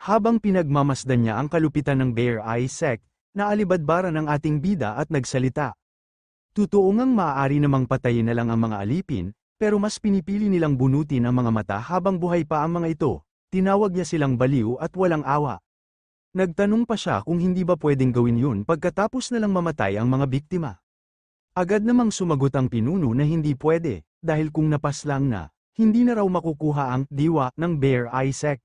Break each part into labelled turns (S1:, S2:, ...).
S1: Habang pinagmamasdan niya ang kalupitan ng Bear Eye Sect, naalibadbara ng ating bida at nagsalita. Totoo ngang maaari namang patayin na lang ang mga alipin, pero mas pinipili nilang bunutin ang mga mata habang buhay pa ang mga ito. Tinawag niya silang baliw at walang awa. Nagtanong pa siya kung hindi ba pwedeng gawin yun pagkatapos na lang mamatay ang mga biktima. Agad namang sumagot ang pinuno na hindi pwede, dahil kung napaslang na, hindi na raw makukuha ang diwa ng Bear Eye Sect.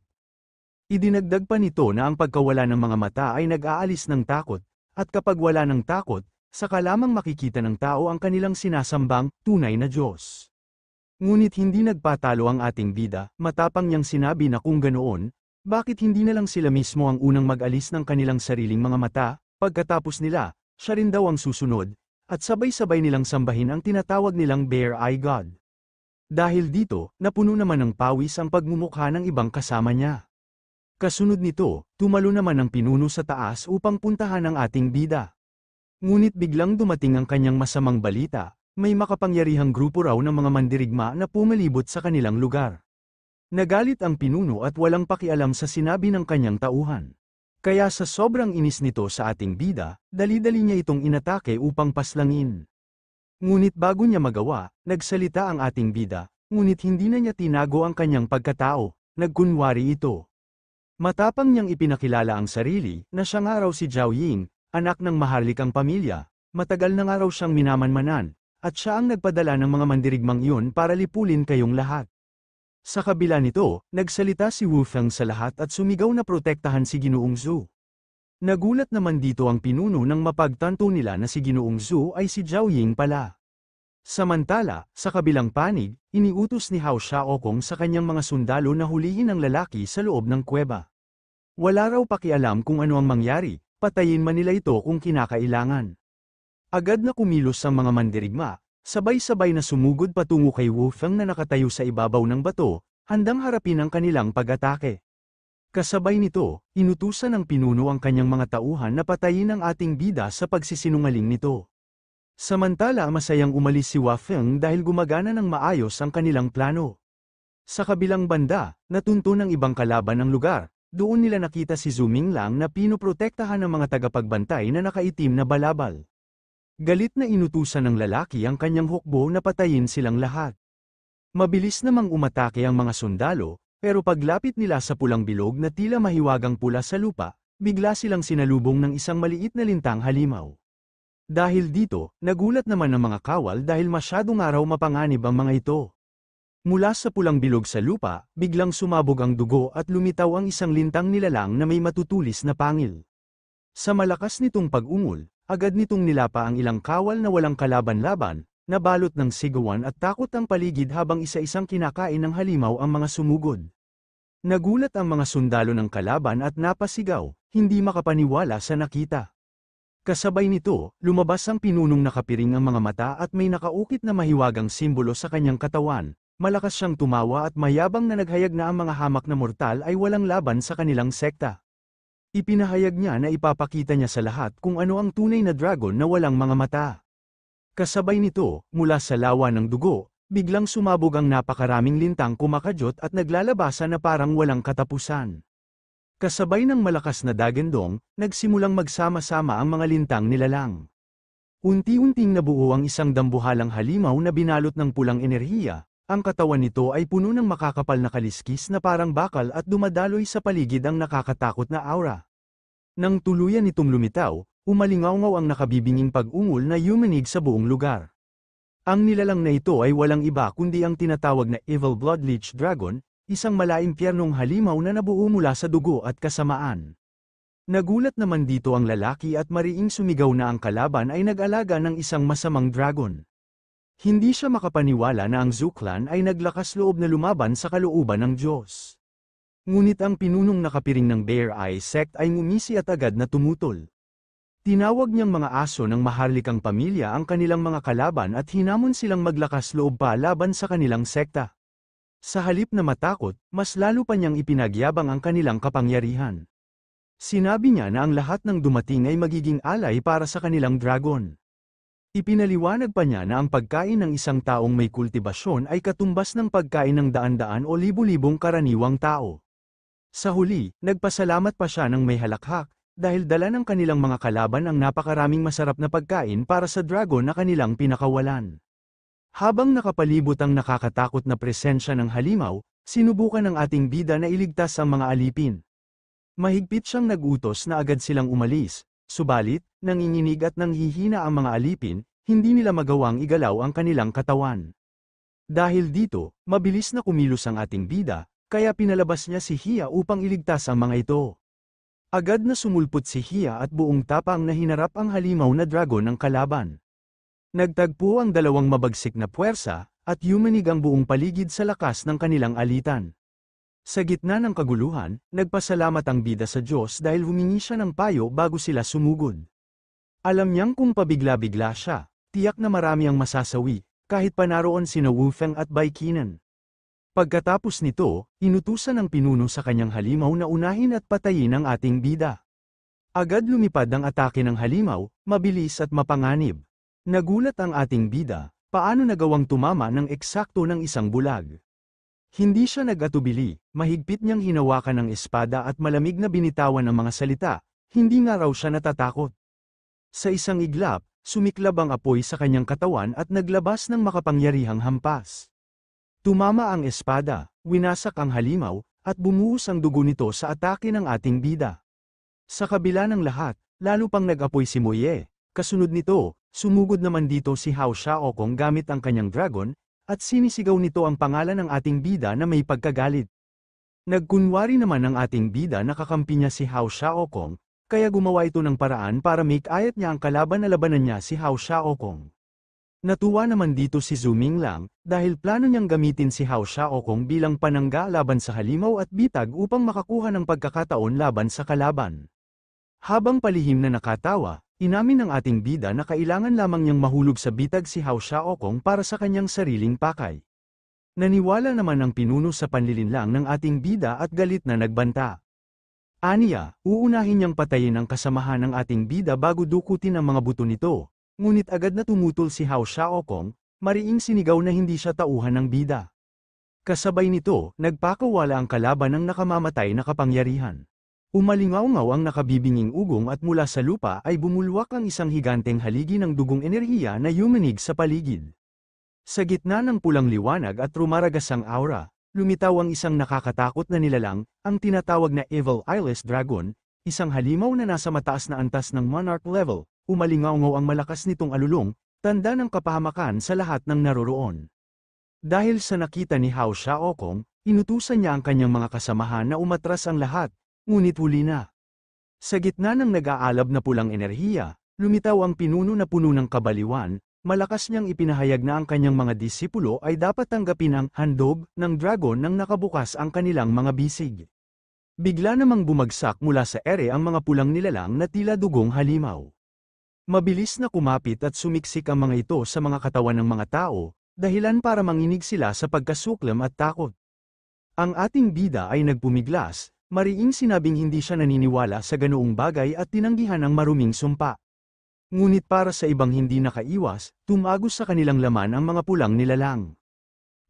S1: Idinagdag pa nito na ang pagkawala ng mga mata ay nag-aalis ng takot, at kapag wala ng takot, saka lamang makikita ng tao ang kanilang sinasambang tunay na Diyos. Ngunit hindi nagpatalo ang ating bida, matapang niyang sinabi na kung ganoon, bakit hindi na lang sila mismo ang unang mag-alis ng kanilang sariling mga mata, pagkatapos nila, siya rin daw ang susunod, at sabay-sabay nilang sambahin ang tinatawag nilang Bear Eye God. Dahil dito, napuno naman ng pawis ang pagmumukha ng ibang kasama niya. Kasunod nito, tumalo naman ang pinuno sa taas upang puntahan ang ating bida. Ngunit biglang dumating ang kanyang masamang balita, may makapangyarihang grupo raw ng mga mandirigma na pumalibot sa kanilang lugar. Nagalit ang pinuno at walang pakialam sa sinabi ng kanyang tauhan. Kaya sa sobrang inis nito sa ating bida, dali-dali niya itong inatake upang paslangin. Ngunit bago niya magawa, nagsalita ang ating bida, ngunit hindi na niya tinago ang kanyang pagkatao, nagkunwari ito. Matapang niyang ipinakilala ang sarili, na siya nga raw si Zhao Ying, anak ng maharlikang pamilya, matagal na nga raw siyang minamanmanan, at siya ang nagpadala ng mga mandirigmang iyon para lipulin kayong lahat. Sa kabila nito, nagsalita si Wu Feng sa lahat at sumigaw na protektahan si Ginoong Zhu. Nagulat naman dito ang pinuno nang mapagtanto nila na si Ginoong Zhu ay si Zhao Ying pala. Samantala, sa kabilang panig, iniutos ni Hao Xiaokong sa kanyang mga sundalo na hulihin ang lalaki sa loob ng kuweba. Wala raw pakialam kung ano ang mangyari, patayin man nila ito kung kinakailangan. Agad na kumilos ang mga mandirigma, sabay-sabay na sumugod patungo kay Wu Feng na nakatayo sa ibabaw ng bato, handang harapin ang kanilang pag-atake. Kasabay nito, inutusan ng pinuno ang kanyang mga tauhan na patayin ang ating bida sa pagsisinungaling nito. Samantala masayang umalis si Wu Feng dahil gumagana ng maayos ang kanilang plano. Sa kabilang banda, natunto ng ibang kalaban ang lugar. Doon nila nakita si Zhu Minglang na pinoprotektahan ng mga tagapagbantay na nakaitim na balabal. Galit na inutusan ng lalaki ang kanyang hukbo na patayin silang lahat. Mabilis namang umatake ang mga sundalo, pero paglapit nila sa pulang bilog na tila mahiwagang pula sa lupa, bigla silang sinalubong ng isang maliit na lintang halimaw. Dahil dito, nagulat naman ang mga kawal dahil masyadong araw mapanganib ang mga ito. Mula sa pulang bilog sa lupa, biglang sumabog ang dugo at lumitaw ang isang lintang nilalang na may matutulis na pangil. Sa malakas nitong pag-ungol, agad nitong nilapa ang ilang kawal na walang kalaban-laban, nabalot ng sigawan at takot ang paligid habang isa-isang kinakain ng halimaw ang mga sumugod. Nagulat ang mga sundalo ng kalaban at napasigaw, hindi makapaniwala sa nakita. Kasabay nito, lumabas ang pinunong nakapiring ang mga mata at may nakaukit na mahiwagang simbolo sa kanyang katawan. Malakas siyang tumawa at mayabang na naghayag na ang mga hamak na mortal ay walang laban sa kanilang sekta. Ipinahayag niya na ipapakita niya sa lahat kung ano ang tunay na dragon na walang mga mata. Kasabay nito, mula sa lawa ng dugo, biglang sumabog ang napakaraming lintang kumakadyot at naglalabasan na parang walang katapusan. Kasabay ng malakas na dagandong, nagsimulang magsama-sama ang mga lintang nilalang. Unti-unting nabuo ang isang dambuhalang halimaw na binalot ng pulang enerhiya. Ang katawan nito ay puno ng makakapal na kaliskis na parang bakal at dumadaloy sa paligid ang nakakatakot na aura. Nang tuluyan itong lumitaw, umalingaw-ngaw ang nakabibinging pag-ungol na yumanig sa buong lugar. Ang nilalang na ito ay walang iba kundi ang tinatawag na Evil Blood Leech Dragon, isang malaimpyernong halimaw na nabuo mula sa dugo at kasamaan. Nagulat naman dito ang lalaki at mariing sumigaw na ang kalaban ay nag-alaga ng isang masamang dragon. Hindi siya makapaniwala na ang Zhu Clan ay naglakas loob na lumaban sa kalooban ng Diyos. Ngunit ang pinunong nakapiring ng Bear Eye Sect ay ngumisi at agad na tumutol. Tinawag niyang mga aso ng maharlikang pamilya ang kanilang mga kalaban at hinamon silang maglakas loob pa laban sa kanilang sekta. Sa halip na matakot, mas lalo pa niyang ipinagyabang ang kanilang kapangyarihan. Sinabi niya na ang lahat ng dumating ay magiging alay para sa kanilang dragon. Ipinaliwanag pa niya na ang pagkain ng isang taong may kultibasyon ay katumbas ng pagkain ng daan-daan o libu-libong karaniwang tao. Sa huli, nagpasalamat pa siya ng may halakhak, dahil dala ng kanilang mga kalaban ang napakaraming masarap na pagkain para sa dragon na kanilang pinakawalan. Habang nakapalibot ang nakakatakot na presensya ng halimaw, sinubukan ng ating bida na iligtas ang mga alipin. Mahigpit siyang nag-utos na agad silang umalis, subalit, nanginginig at nanghihina ang mga alipin, hindi nila magawang igalaw ang kanilang katawan. Dahil dito, mabilis na kumilos ang ating bida, kaya pinalabas niya si Hiya upang iligtas ang mga ito. Agad na sumulpot si Hiya at buong tapang na hinarap ang halimaw na dragon ng kalaban. Nagtagpo ang dalawang mabagsik na puwersa, at yumanig ang buong paligid sa lakas ng kanilang alitan. Sa gitna ng kaguluhan, nagpasalamat ang bida sa Diyos dahil humingi siya ng payo bago sila sumugod. Alam niyang kung pabigla-bigla siya, tiyak na marami ang masasawi, kahit pa naroon sina Wu Feng at Bai Qinan. Pagkatapos nito, inutusan ng pinuno sa kanyang halimaw na unahin at patayin ang ating bida. Agad lumipad ang atake ng halimaw, mabilis at mapanganib. Nagulat ang ating bida, paano nagawang tumama ng eksakto ng isang bulag. Hindi siya nag-atubili, mahigpit niyang hinawakan ng espada at malamig na binitawan ang mga salita, hindi nga raw siya natatakot. Sa isang iglap, sumiklab ang apoy sa kanyang katawan at naglabas ng makapangyarihang hampas. Tumama ang espada, winasak ang halimaw, at bumuhos ang dugo nito sa atake ng ating bida. Sa kabila ng lahat, lalo pang nag-apoy si Moye. Kasunod nito, sumugod naman dito si Hao Xiaokong gamit ang kanyang dragon, at sinisigaw nito ang pangalan ng ating bida na may pagkagalit. Nagkunwari naman ang ating bida na kakampi niya si Hao Xiaokong, kaya gumawa ito ng paraan para make-ayat niya ang kalaban na labanan niya si Hao Xiaokong. Natuwa naman dito si Zhu Minglang, dahil plano niyang gamitin si Hao Xiaokong bilang panangga laban sa halimaw at bitag upang makakuha ng pagkakataon laban sa kalaban. Habang palihim na nakatawa, inamin ng ating bida na kailangan lamang niyang mahulog sa bitag si Hao Xiaokong para sa kanyang sariling pakay. Naniwala naman ang pinuno sa panlilinlang ng ating bida at galit na nagbanta. Aniya, uunahin niyang patayin ang kasamahan ng ating bida bago dukutin ang mga buto nito. Ngunit agad na tumutol si Hao Xiaokong, mariing sinigaw na hindi siya tauhan ng bida. Kasabay nito, nagpakawala ang kalaban ng nakamamatay na kapangyarihan. Umalingaw-ngaw ang nakabibinging ugong at mula sa lupa ay bumulwak ang isang higanteng haligi ng dugong enerhiya na yumanig sa paligid. Sa gitna ng pulang liwanag at rumaragasang aura, lumitaw ang isang nakakatakot na nilalang, ang tinatawag na Evil Eyeless Dragon, isang halimaw na nasa mataas na antas ng monarch level. Umalingaw-ngaw ang malakas nitong alulong, tanda ng kapahamakan sa lahat ng naroroon. Dahil sa nakita ni Hao Xiaokong, inutusan niya ang kanyang mga kasamahan na umatras ang lahat, ngunit huli na. Sa gitna ng nag-aalab na pulang enerhiya, lumitaw ang pinuno na puno ng kabaliwan, malakas niyang ipinahayag na ang kanyang mga disipulo ay dapat tanggapin ang handog ng dragon nang nakabukas ang kanilang mga bisig. Bigla namang bumagsak mula sa ere ang mga pulang nilalang na tila dugong halimaw. Mabilis na kumapit at sumiksik ang mga ito sa mga katawan ng mga tao, dahilan para manginig sila sa pagkasuklam at takot. Ang ating bida ay nagpumiglas, mariing sinabing hindi siya naniniwala sa ganoong bagay at tinanggihan ang maruming sumpa. Ngunit para sa ibang hindi nakaiwas, tumagos sa kanilang laman ang mga pulang nilalang.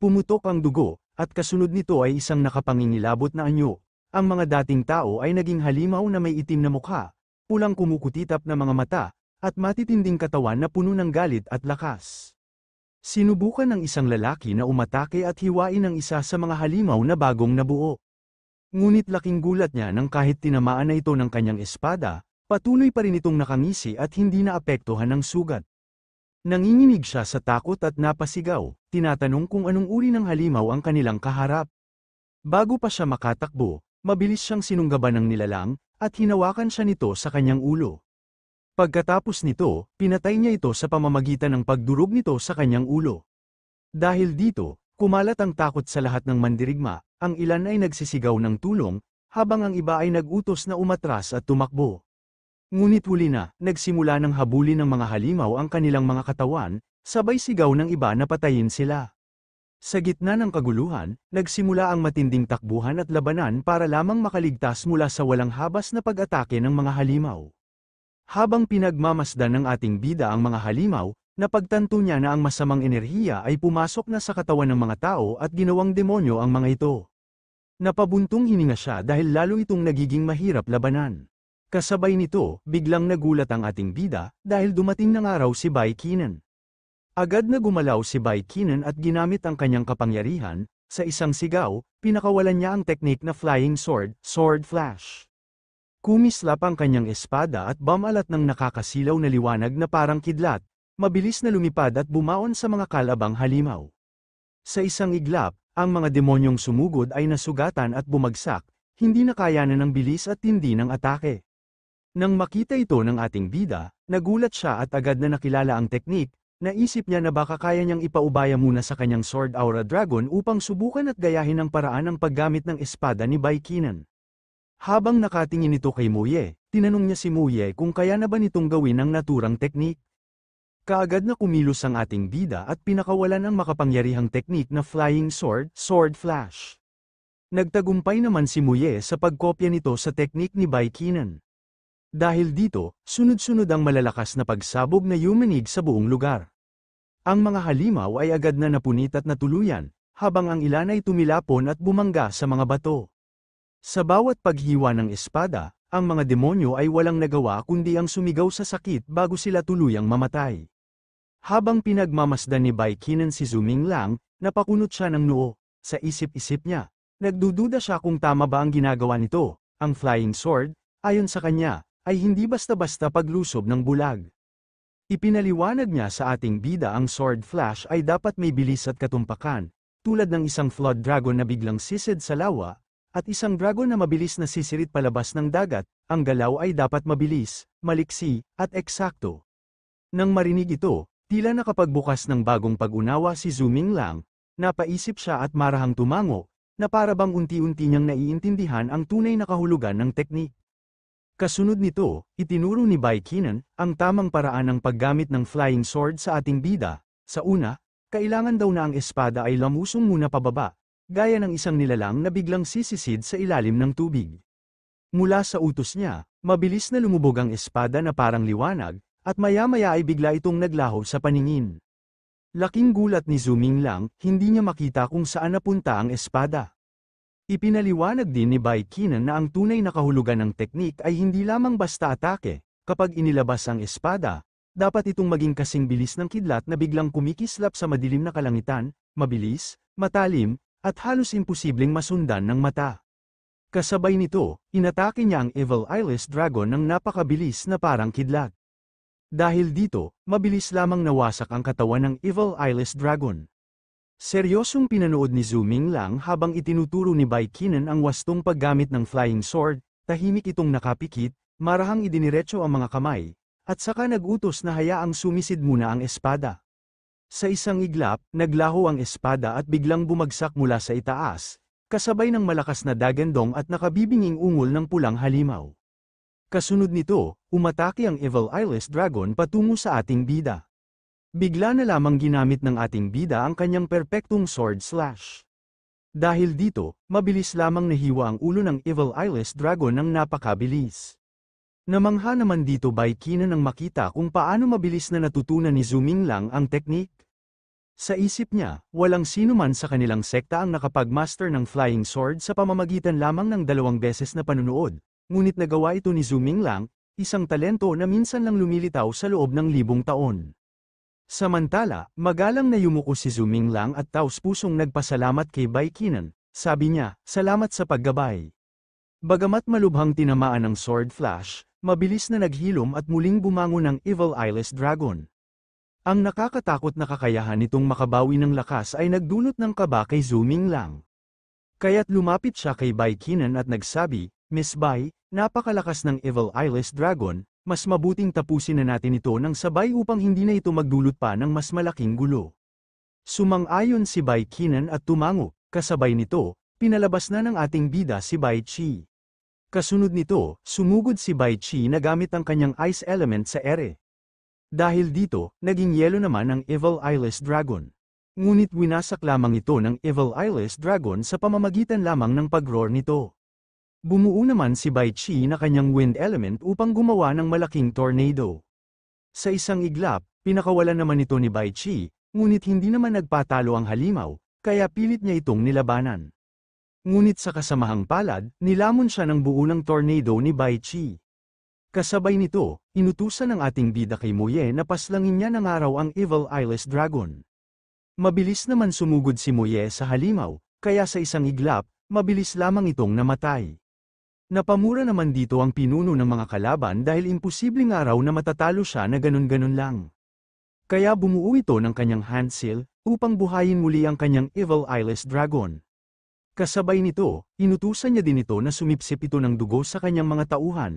S1: Pumutok ang dugo, at kasunod nito ay isang nakapangingilabot na anyo. Ang mga dating tao ay naging halimaw na may itim na mukha, pulang kumukutitap na mga mata, at matitinding katawan na puno ng galit at lakas. Sinubukan ng isang lalaki na umatake at hiwain ang isa sa mga halimaw na bagong nabuo. Ngunit laking gulat niya nang kahit tinamaan na ito ng kanyang espada, patuloy pa rin itong nakangisi at hindi naapektuhan ng sugat. Nanginginig siya sa takot at napasigaw, tinatanong kung anong uri ng halimaw ang kanilang kaharap. Bago pa siya makatakbo, mabilis siyang sinunggaban ng nilalang, at hinawakan siya nito sa kanyang ulo. Pagkatapos nito, pinatay niya ito sa pamamagitan ng pagdurog nito sa kanyang ulo. Dahil dito, kumalat ang takot sa lahat ng mandirigma, ang ilan ay nagsisigaw ng tulong, habang ang iba ay nag-utos na umatras at tumakbo. Ngunit huli na, nagsimula ng habulin ng mga halimaw ang kanilang mga katawan, sabay sigaw ng iba na patayin sila. Sa gitna ng kaguluhan, nagsimula ang matinding takbuhan at labanan para lamang makaligtas mula sa walang habas na pag-atake ng mga halimaw. Habang pinagmamasdan ng ating bida ang mga halimaw, napagtanto niya na ang masamang enerhiya ay pumasok na sa katawan ng mga tao at ginawang demonyo ang mga ito. Napabuntong hininga siya dahil lalo itong nagiging mahirap labanan. Kasabay nito, biglang nagulat ang ating bida, dahil dumating na nga raw si Bai Qinan. Agad na gumalaw si Bai Qinan at ginamit ang kanyang kapangyarihan, sa isang sigaw, pinakawalan niya ang teknik na flying sword, sword flash. Kumislap ang kanyang espada at bumalat ng nakakasilaw na liwanag na parang kidlat, mabilis na lumipad at bumaon sa mga kalabang halimaw. Sa isang iglap, ang mga demonyong sumugod ay nasugatan at bumagsak, hindi na kayanan ng bilis at tindi ng atake. Nang makita ito ng ating bida, nagulat siya at agad na nakilala ang teknik, naisip niya na baka kaya niyang ipaubaya muna sa kanyang Sword Aura Dragon upang subukan at gayahin ang paraan ng paggamit ng espada ni Bai Qinan. Habang nakatingin ito kay Muye, tinanong niya si Muye kung kaya na ba nitong gawin ang naturang teknik. Kaagad na kumilos ang ating bida at pinakawalan ang makapangyarihang teknik na flying sword, sword flash. Nagtagumpay naman si Muye sa pagkopya nito sa teknik ni Bai Qinan. Dahil dito, sunod-sunod ang malalakas na pagsabog na yumanig sa buong lugar. Ang mga halimaw ay agad na napunit at natuluyan, habang ang ilan ay tumilapon at bumangga sa mga bato. Sa bawat paghiwa ng espada, ang mga demonyo ay walang nagawa kundi ang sumigaw sa sakit bago sila tuluyang mamatay. Habang pinagmamasdan ni Bai Qinan si Zuming Lang, napakunot siya ng noo. Sa isip-isip niya, nagdududa siya kung tama ba ang ginagawa nito. Ang flying sword, ayon sa kanya, ay hindi basta-basta paglusob ng bulag. Ipinaliwanag niya sa ating bida ang sword flash ay dapat may bilis at katumpakan, tulad ng isang flood dragon na biglang sisid sa lawa, at isang dragon na mabilis na sisirit palabas ng dagat, ang galaw ay dapat mabilis, maliksi, at eksakto. Nang marinig ito, tila nakapagbukas ng bagong pag-unawa si Zuming Lang, napaisip siya at marahang tumango, na para bang unti-unti niyang naiintindihan ang tunay na kahulugan ng teknik. Kasunod nito, itinuro ni Bai Qinan ang tamang paraan ng paggamit ng flying sword sa ating bida. Sa una, kailangan daw na ang espada ay lamusong muna pababa, gaya ng isang nilalang na biglang sisisid sa ilalim ng tubig. Mula sa utos niya, mabilis na lumubog ang espada na parang liwanag, at maya-maya ay bigla itong naglaho sa paningin. Laking gulat ni Zuming Lang, hindi niya makita kung saan napunta ang espada. Ipinaliwanag din ni Bai Qinan na ang tunay na kahulugan ng teknik ay hindi lamang basta atake. Kapag inilabas ang espada, dapat itong maging kasing bilis ng kidlat na biglang kumikislap sa madilim na kalangitan, mabilis, matalim, at halos imposibleng masundan ng mata. Kasabay nito, inatake niya ang Evil Eyeless Dragon ng napakabilis na parang kidlat. Dahil dito, mabilis lamang nawasak ang katawan ng Evil Eyeless Dragon. Seryosong pinanood ni Zuming Lang habang itinuturo ni Bai Qinan ang wastong paggamit ng flying sword, tahimik itong nakapikit, marahang idiniretso ang mga kamay, at saka nagutos na hayaang sumisid muna ang espada. Sa isang iglap, naglaho ang espada at biglang bumagsak mula sa itaas, kasabay ng malakas na dagandong at nakabibinging ungol ng pulang halimaw. Kasunod nito, umatake ang Evil Eyeless Dragon patungo sa ating bida. Bigla na lamang ginamit ng ating bida ang kanyang perpektong sword slash. Dahil dito, mabilis lamang nahiwa ang ulo ng Evil Eyeless Dragon ng napakabilis. Namangha naman dito Bai Qinan nang makita kung paano mabilis na natutunan ni Zuming Lang ang teknik. Sa isip niya, walang sino man sa kanilang sekta ang nakapag-master ng flying sword sa pamamagitan lamang ng 2 beses na panunood, ngunit nagawa ito ni Zuming Lang, isang talento na minsan lang lumilitaw sa loob ng 1000 taon. Samantala, magalang na yumuko si Zuming Lang at taos-pusong nagpasalamat kay Bai Qinan. Sabi niya, salamat sa paggabay. Bagamat malubhang tinamaan ng sword flash, mabilis na naghilom at muling bumangon ang Evil Eyeless Dragon. Ang nakakatakot na kakayahan nitong makabawi ng lakas ay nagdulot ng kaba kay Zuming Lang. Kaya't lumapit siya kay Bai Qinan at nagsabi, Miss Bai, napakalakas ng Evil Eyeless Dragon, mas mabuting tapusin na natin ito ng sabay upang hindi na ito magdulot pa ng mas malaking gulo. Sumang-ayon si Bai Qinan at tumango, kasabay nito, pinalabas na ng ating bida si Bai Qi. Kasunod nito, sumugod si Bai Qi na gamit ang kanyang ice element sa ere. Dahil dito, naging yelo naman ang Evil Eyeless Dragon. Ngunit winasak lamang ito ng Evil Eyeless Dragon sa pamamagitan lamang ng pag-roar nito. Bumuo naman si Bai Qi na kanyang wind element upang gumawa ng malaking tornado. Sa isang iglap, pinakawalan naman ito ni Bai Qi, ngunit hindi naman nagpatalo ang halimaw, kaya pilit niya itong nilabanan. Ngunit sa kasamahang palad, nilamon siya ng buo ng tornado ni Bai Qi. Kasabay nito, inutusan ng ating bida kay Moye na paslangin niya ng araw ang Evil Eyeless Dragon. Mabilis naman sumugod si Moye sa halimaw, kaya sa isang iglap, mabilis lamang itong namatay. Napamura naman dito ang pinuno ng mga kalaban dahil imposibleng araw na matatalo siya na ganun-ganun lang. Kaya bumuo ito ng kanyang hand seal, upang buhayin muli ang kanyang Evil Eyeless Dragon. Kasabay nito, inutusan niya din ito na sumipsip ito ng dugo sa kanyang mga tauhan,